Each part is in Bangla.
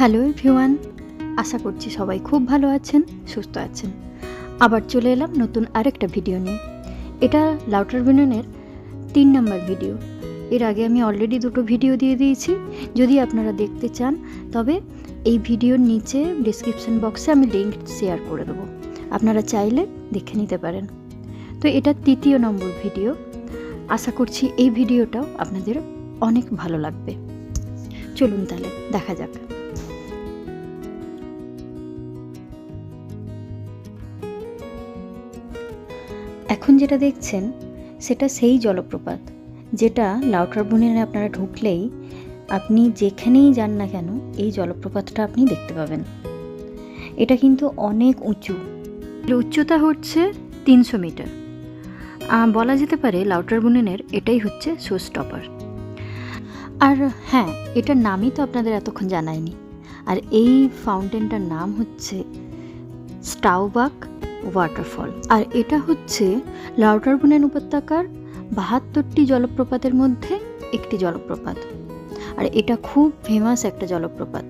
হ্যালো এভরিওয়ান, আশা করছি সবাই খুব ভালো আছেন, সুস্থ আছেন। আবার চলে এলাম নতুন আরেকটা ভিডিও নিয়ে। এটা লাউটারব্রুনেনের 3 নম্বর ভিডিও। এর আগে আমি অলরেডি 2টো ভিডিও দিয়ে দিয়েছি। যদি আপনারা দেখতে চান তবে এই ভিডিওর নিচে ডেসক্রিপশন বক্সে আমি লিঙ্ক শেয়ার করে দেবো, আপনারা চাইলে দেখে নিতে পারেন। তো এটা 3য় নম্বর ভিডিও। আশা করছি এই ভিডিওটাও আপনাদের অনেক ভালো লাগবে। চলুন তাহলে দেখা যাক। এখন যেটা দেখছেন সেটা সেই জলপ্রপাত যেটা লাউটারব্রুনেনে আপনারা ঢুকলেই আপনি যেখানেই যান না কেন এই জলপ্রপাতটা আপনি দেখতে পাবেন। এটা কিন্তু অনেক উঁচু, উচ্চতা হচ্ছে 300 মিটার। বলা যেতে পারে লাউটারব্রুনেনের এটাই হচ্ছে শোস্টপার। আর হ্যাঁ, এটার নামই তো আপনাদের এতক্ষণ জানাইনি। আর এই ফাউন্টেনটার নাম হচ্ছে স্টাউবাক ওয়াটারফল। আর এটা হচ্ছে লাউটারব্রুনেন উপত্যকার 72টি জলপ্রপাতের মধ্যে একটি জলপ্রপাত। আর এটা খুব ফেমাস একটা জলপ্রপাত।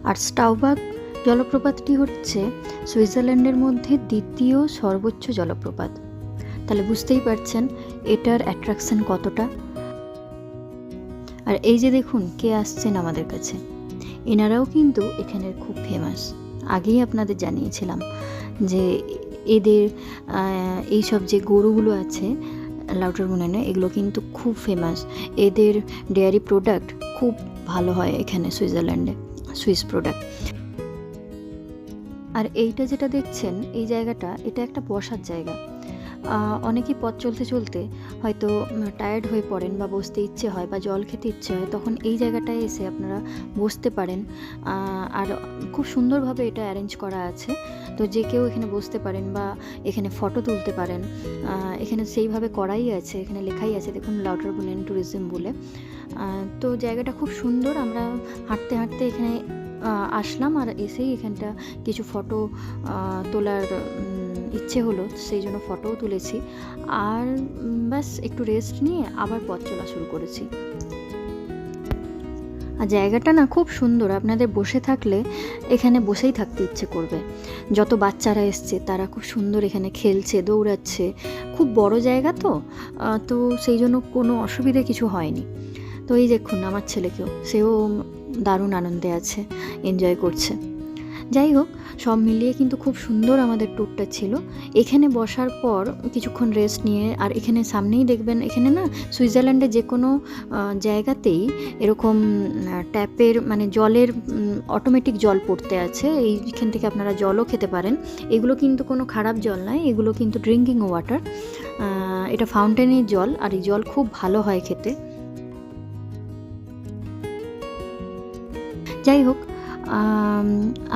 আর স্টাউবাক জলপ্রপাতটি হচ্ছে সুইজারল্যান্ডের মধ্যে 2য় সর্বোচ্চ জলপ্রপাত। তাহলে বুঝতেই পারছেন এটার অ্যাট্রাকশন কতটা। আর এই যে দেখুন কে আসছেন আমাদের কাছে, এনারাও কিন্তু এখানের খুব ফেমাস। আগেই আপনাদের জানিয়েছিলাম যে এদের এইসব যে গরুগুলো আছে লাউটারব্রুনেনে এগুলো কিন্তু খুব ফেমাস। এদের ডেয়ারি প্রোডাক্ট খুব ভালো হয় এখানে সুইজারল্যান্ডে, সুইস প্রোডাক্ট। আর এইটা যেটা দেখছেন এই জায়গাটা, এটা একটা বসার জায়গা। অনেকেই পথ চলতে চলতে হয়তো টায়ার্ড হয়ে পড়েন বা বসতে ইচ্ছে হয় বা জল খেতে ইচ্ছে হয়, তখন এই জায়গাটায় এসে আপনারা বসতে পারেন। আর খুব সুন্দরভাবে এটা অ্যারেঞ্জ করা আছে, তো যে কেউ এখানে বসতে পারেন বা এখানে ফটো তুলতে পারেন। এখানে সেইভাবে করাই আছে, এখানে লেখাই আছে দেখুন লাউটারব্রুনেন ট্যুরিজম বলে। তো জায়গাটা খুব সুন্দর। আমরা হাঁটতে হাঁটতে এখানে আসলাম আর এসেই এখানটা কিছু ফটো তোলার ইচ্ছে হলো, সেই জন্য ফটোও তুলেছি। আর ব্যাস একটু রেস্ট নিয়ে আবার পথ চলা শুরু করেছি। আর জায়গাটা না খুব সুন্দর, আপনাদের বসে থাকলে এখানে বসেই থাকতে ইচ্ছে করবে। যত বাচ্চারা এসছে তারা খুব সুন্দর এখানে খেলছে, দৌড়াচ্ছে। খুব বড় জায়গা তো সেই জন্য কোনো অসুবিধে কিছু হয়নি। তো এই দেখুন আমার ছেলেকেও, সেও দারুণ আনন্দে আছে, এনজয় করছে। যাই হোক, সব মিলিয়ে কিন্তু খুব সুন্দর আমাদের ট্যুরটা ছিল। এখানে বসার পর কিছুক্ষণ রেস্ট নিয়ে, আর এখানে সামনেই দেখবেন এখানে না সুইজারল্যান্ডে যে কোনো জায়গাতেই এরকম ট্যাপের মানে জলের অটোমেটিক জল পড়তে আছে। এইখান থেকে আপনারা জলও খেতে পারেন। এগুলো কিন্তু কোনো খারাপ জল নয়, এগুলো কিন্তু ড্রিঙ্কিং ওয়াটার। এটা ফাউন্টেনের জল, আর এই জল খুব ভালো হয় খেতে। যাই হোক,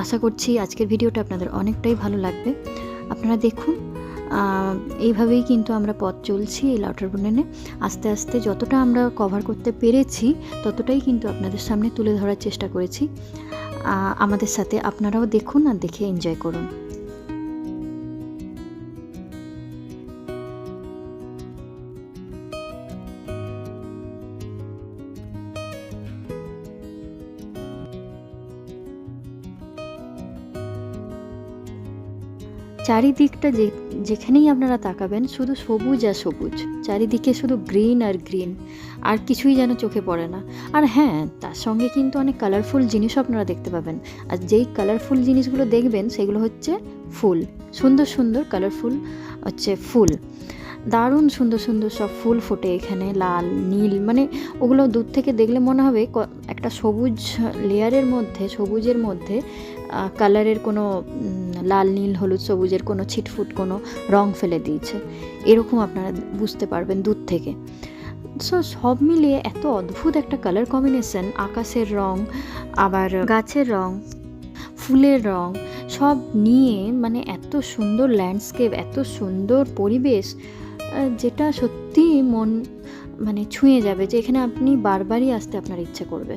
আশা করছি আজকের ভিডিওটা আপনাদের অনেকটাই ভালো লাগবে। আপনারা দেখুন এইভাবেই কিন্তু আমরা পথ চলছি এই লাউটারব্রুনেনে। আস্তে আস্তে যতটা আমরা কভার করতে পেরেছি ততটাই কিন্তু আপনাদের সামনে তুলে ধরার চেষ্টা করেছি। আমাদের সাথে আপনারাও দেখুন আর দেখে এনজয় করুন। চারিদিকটা যেখানেই আপনারা তাকাবেন শুধু সবুজ আর সবুজ, চারিদিকে শুধু গ্রিন আর গ্রিন, আর কিছুই যেন চোখে পড়ে না। আর হ্যাঁ, তার সঙ্গে কিন্তু অনেক কালারফুল জিনিসও আপনারা দেখতে পাবেন। আর যেই কালারফুল জিনিসগুলো দেখবেন সেগুলো হচ্ছে ফুল, সুন্দর সুন্দর কালারফুল হচ্ছে ফুল। দারুণ সুন্দর সুন্দর সব ফুল ফোটে এখানে, লাল নীল, মানে ওগুলো দূর থেকে দেখলে মনে হবে একটা সবুজ লেয়ারের মধ্যে, সবুজের মধ্যে কালারের কোনো লাল নীল হলুদ সবুজের কোনো ছিটফুট কোনো রং ফেলে দিয়েছে, এরকম আপনারা বুঝতে পারবেন দূর থেকে। সব মিলিয়ে এত অদ্ভুত একটা কালার কম্বিনেশন, আকাশের রং আবার গাছের রং, ফুলের রং সব নিয়ে মানে এত সুন্দর ল্যান্ডস্কেপ, এত সুন্দর পরিবেশ, যেটা সত্যি মন মানে ছুঁয়ে যাবে, যে এখানে আপনি বারবারই আসতে আপনার ইচ্ছে করবে।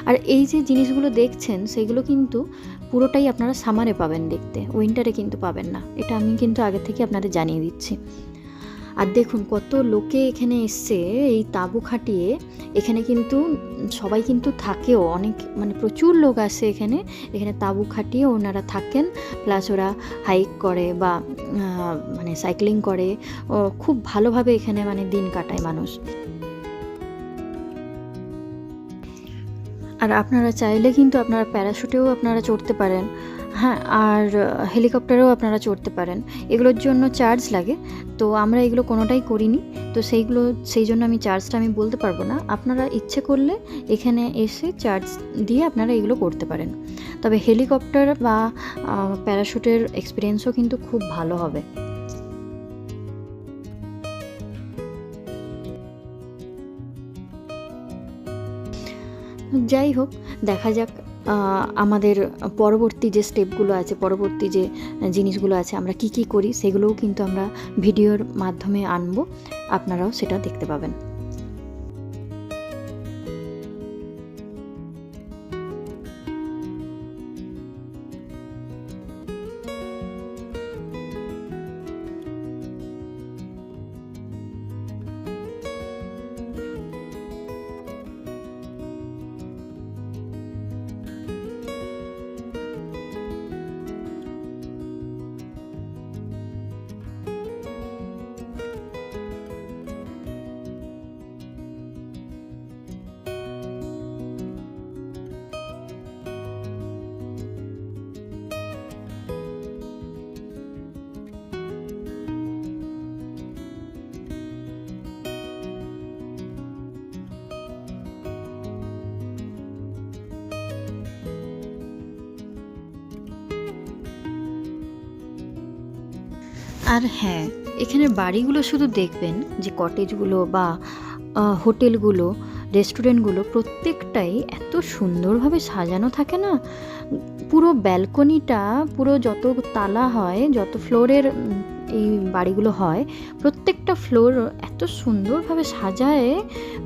আর এই যে জিনিসগুলো দেখছেন সেগুলো কিন্তু পুরোটাই আপনারা সামারে পাবেন দেখতে, উইন্টারে কিন্তু পাবেন না, এটা আমি কিন্তু আগে থেকে আপনাদের জানিয়ে দিচ্ছি। আর দেখুন কত লোকে এখানে এসছে এই তাঁবু খাটিয়ে। এখানে কিন্তু সবাই কিন্তু থাকেও, অনেক মানে প্রচুর লোক আসে এখানে। এখানে তাঁবু খাটিয়ে ওনারা থাকেন, প্লাস ওরা হাইক করে বা মানে সাইক্লিং করে। খুব ভালোভাবে এখানে মানে দিন কাটায় মানুষ। আর আপনারা চাইলে কিন্তু আপনারা প্যারাশুটেও আপনারা চড়তে পারেন, হ্যাঁ, আর হেলিকপ্টারেও আপনারা চড়তে পারেন। এগুলোর জন্য চার্জ লাগে, তো আমরা এগুলো কোনোটাই করিনি, তো সেই জন্য আমি চার্জটা আমি বলতে পারবো না। আপনারা ইচ্ছে করলে এখানে এসে চার্জ দিয়ে আপনারা এগুলো করতে পারেন। তবে হেলিকপ্টার বা প্যারাশুটের এক্সপিরিয়েন্সও কিন্তু খুব ভালো হবে। যাই হোক, দেখা যাক আমাদের পরবর্তী যে স্টেপগুলো আছে, পরবর্তী যে জিনিসগুলো আছে, আমরা কি কি করি সেগুলোও কিন্তু আমরা ভিডিওর মাধ্যমে আনবো, আপনারাও সেটা দেখতে পাবেন। আর হ্যাঁ, এখানের বাড়িগুলো শুধু দেখবেন, যে কটেজগুলো বা হোটেলগুলো, রেস্টুরেন্টগুলো প্রত্যেকটাই এত সুন্দরভাবে সাজানো থাকে না। পুরো ব্যালকনিটা, পুরো যত তালা হয়, যত ফ্লোরের এই বাড়িগুলো হয়, প্রত্যেকটা ফ্লোর এত সুন্দরভাবে সাজায়,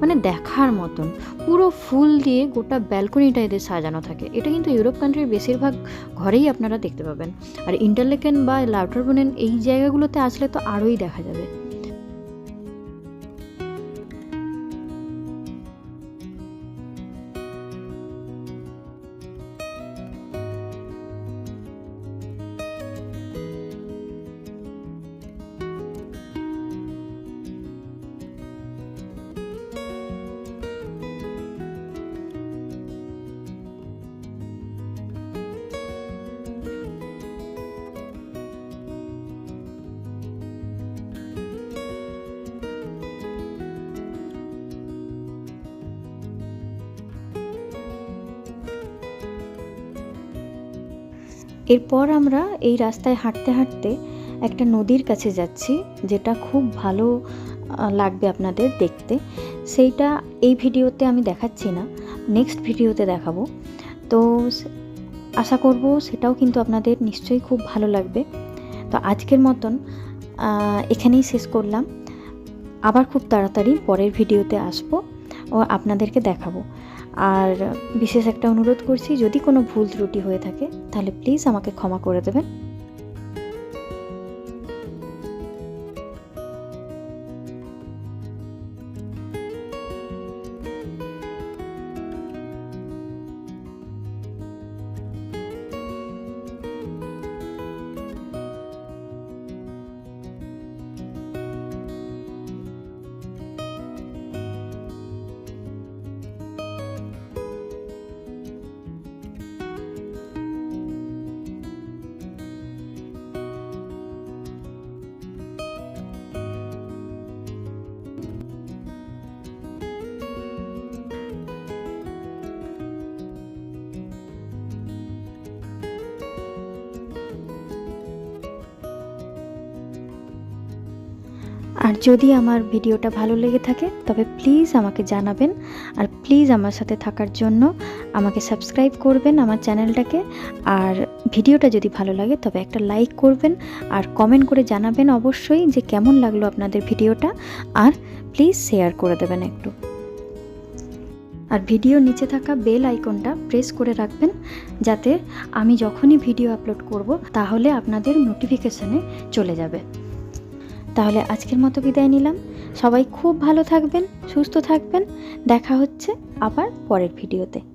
মানে দেখার মতন। পুরো ফুল দিয়ে গোটা ব্যালকনিটা এদের সাজানো থাকে। এটা কিন্তু ইউরোপ কান্ট্রির বেশিরভাগ ঘরেই আপনারা দেখতে পাবেন। আর ইন্টারলেকেন বা লাউটারব্রুনেন এই জায়গাগুলোতে আসলে তো আরোই দেখা যাবে। এরপর আমরা এই রাস্তায় হাঁটতে হাঁটতে একটা নদীর কাছে যাচ্ছি, যেটা খুব ভালো লাগবে আপনাদের দেখতে। সেইটা এই ভিডিওতে আমি দেখাচ্ছি না, নেক্সট ভিডিওতে দেখাবো। তো আশা করব সেটাও কিন্তু আপনাদের নিশ্চয়ই খুব ভালো লাগবে। তো আজকের মতন এখানেই শেষ করলাম। আবার খুব তাড়াতাড়ি পরের ভিডিওতে আসবো ও আপনাদেরকে দেখাবো। আর বিশেষ একটা অনুরোধ করছি, যদি কোনো ভুল ত্রুটি হয়ে থাকে তাহলে প্লিজ আমাকে ক্ষমা করে দেবেন। আর যদি আমার ভিডিওটা ভালো লেগে থাকে তবে প্লিজ আমাকে জানাবেন। আর প্লিজ আমার সাথে থাকার জন্য আমাকে সাবস্ক্রাইব করবেন আমার চ্যানেলটাকে। আর ভিডিওটা যদি ভালো লাগে তবে একটা লাইক করবেন, আর কমেন্ট করে জানাবেন অবশ্যই যে কেমন লাগলো আপনাদের ভিডিওটা। আর প্লিজ শেয়ার করে দেবেন একটু। আর ভিডিওর নিচে থাকা বেল আইকনটা প্রেস করে রাখবেন, যাতে আমি যখনই ভিডিও আপলোড করব তাহলে আপনাদের নোটিফিকেশানে চলে যাবে। তাহলে আজকের মতো বিদায় নিলাম। সবাই খুব ভালো থাকবেন, সুস্থ থাকবেন। দেখা হচ্ছে আবার পরের ভিডিওতে।